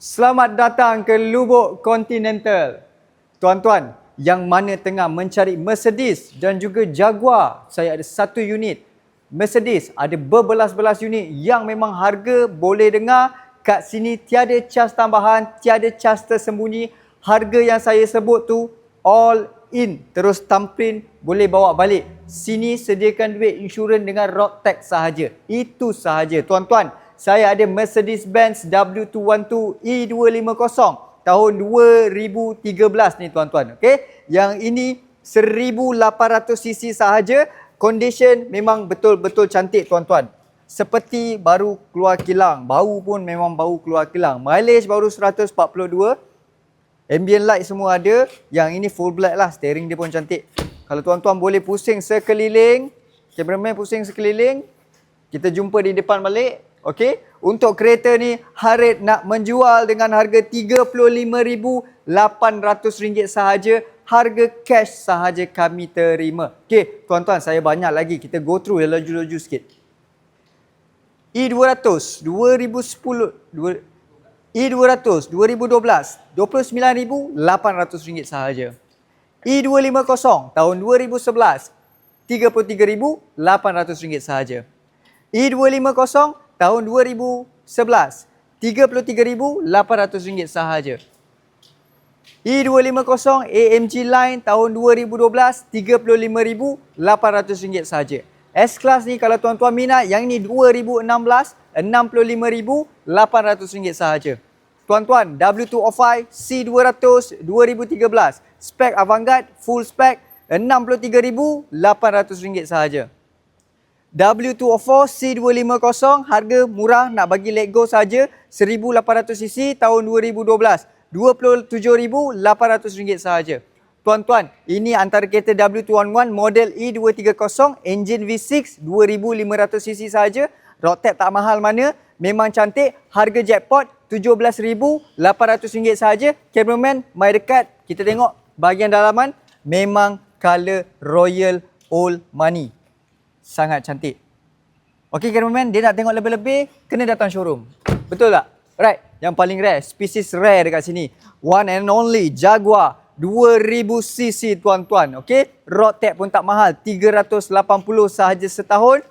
Selamat datang ke Lubuk Continental. Tuan-tuan, yang mana tengah mencari Mercedes dan juga Jaguar, saya ada satu unit. Mercedes ada berbelas-belas unit yang memang harga boleh dengar kat sini tiada cas tambahan, tiada cas tersembunyi. Harga yang saya sebut tu all in, terus thumbprint boleh bawa balik. Sini sediakan duit insurans dengan road tax sahaja. Itu sahaja tuan-tuan. Saya ada Mercedes-Benz W212 E250 tahun 2013 ni tuan-tuan. Okey, yang ini 1800cc sahaja. Condition memang betul-betul cantik tuan-tuan. Seperti baru keluar kilang. Bau pun memang bau keluar kilang. Mileage baru 142. Ambient light semua ada. Yang ini full black lah. Steering dia pun cantik. Kalau tuan-tuan boleh pusing sekeliling, cameraman pusing sekeliling, kita jumpa di depan balik. Okey, untuk kereta ni Harith nak menjual dengan harga RM35,800 sahaja. Harga cash sahaja kami terima. Okey, tuan-tuan, saya banyak lagi. Kita go through laju-laju sikit. E200 2010 E200 2012 RM29,800 sahaja. E250 tahun 2011 RM33,800 sahaja. E250 tahun 2011 RM33,800 sahaja. E250 AMG Line tahun 2012 RM35,800 sahaja. S-Class ni kalau tuan-tuan minat, yang ni 2016 RM65,800 sahaja. Tuan-tuan, W205 C200 2013 spek Avantgarde full spek RM63,800 sahaja. W204 C250 harga murah, nak bagi let go saja, 1800cc tahun 2012 RM27,800 sahaja. Tuan-tuan, ini antara kereta W211 model E230 engine V6 2500cc sahaja. Road tax tak mahal mana, memang cantik. Harga jackpot RM17,800 sahaja. Cameraman, mai dekat, kita tengok bahagian dalaman. Memang color royal old money. Sangat cantik. Okey cameraman, dia nak tengok lebih-lebih, kena datang showroom. Betul tak? Right. Yang paling rare, spesies rare dekat sini. One and only Jaguar 2000cc tuan-tuan. Okey, road tax pun tak mahal, 380 sahaja setahun.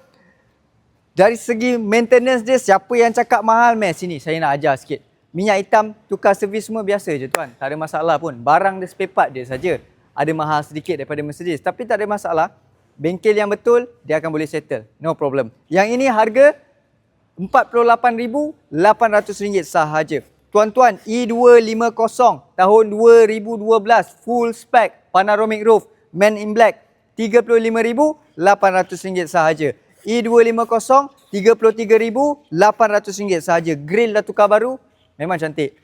Dari segi maintenance dia, siapa yang cakap mahal meh? Sini saya nak ajar sikit. Minyak hitam, tukar servis semua biasa je tuan. Tak ada masalah pun. Barang dia spare part dia saja. Ada mahal sedikit daripada Mercedes, tapi tak ada masalah. Bengkel yang betul, dia akan boleh settle. No problem. Yang ini harga RM48,800 sahaja. Tuan-tuan, E250 tahun 2012 full spec, panoramic roof, man in black, RM35,800 sahaja. E250 RM33,800 sahaja. Grill dah tukar baru, memang cantik.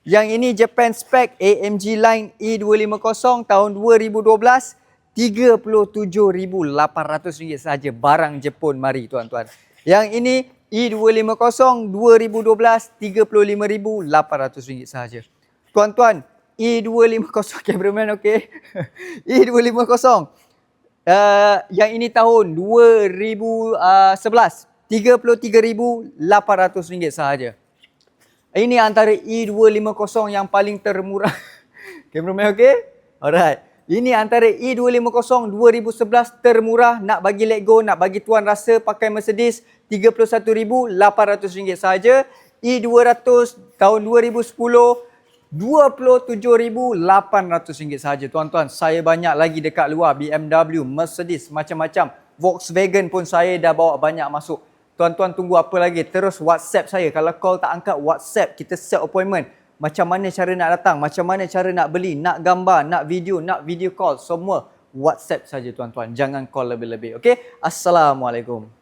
Yang ini Japan spec AMG Line E250 tahun 2012 RM37,800 sahaja. Barang Jepun mari tuan-tuan. Yang ini E250 2012 RM35,800 sahaja. Tuan-tuan, E250 cameraman okey. E250 yang ini tahun 2011 RM33,800 sahaja. Ini antara E250 yang paling termurah. Cameraman okey? Alright. Ini antara E250 2011 termurah, nak bagi let go, nak bagi tuan rasa pakai Mercedes, RM31,800 sahaja. E200 tahun 2010 RM27,800 sahaja. Tuan-tuan, saya banyak lagi dekat luar, BMW, Mercedes, macam-macam. Volkswagen pun saya dah bawa banyak masuk. Tuan-tuan tunggu apa lagi? Terus WhatsApp saya. Kalau call tak angkat, WhatsApp, kita set appointment. Macam mana cara nak datang, macam mana cara nak beli, nak gambar, nak video call, semua WhatsApp saja tuan-tuan. Jangan call lebih-lebih. Okey? Assalamualaikum.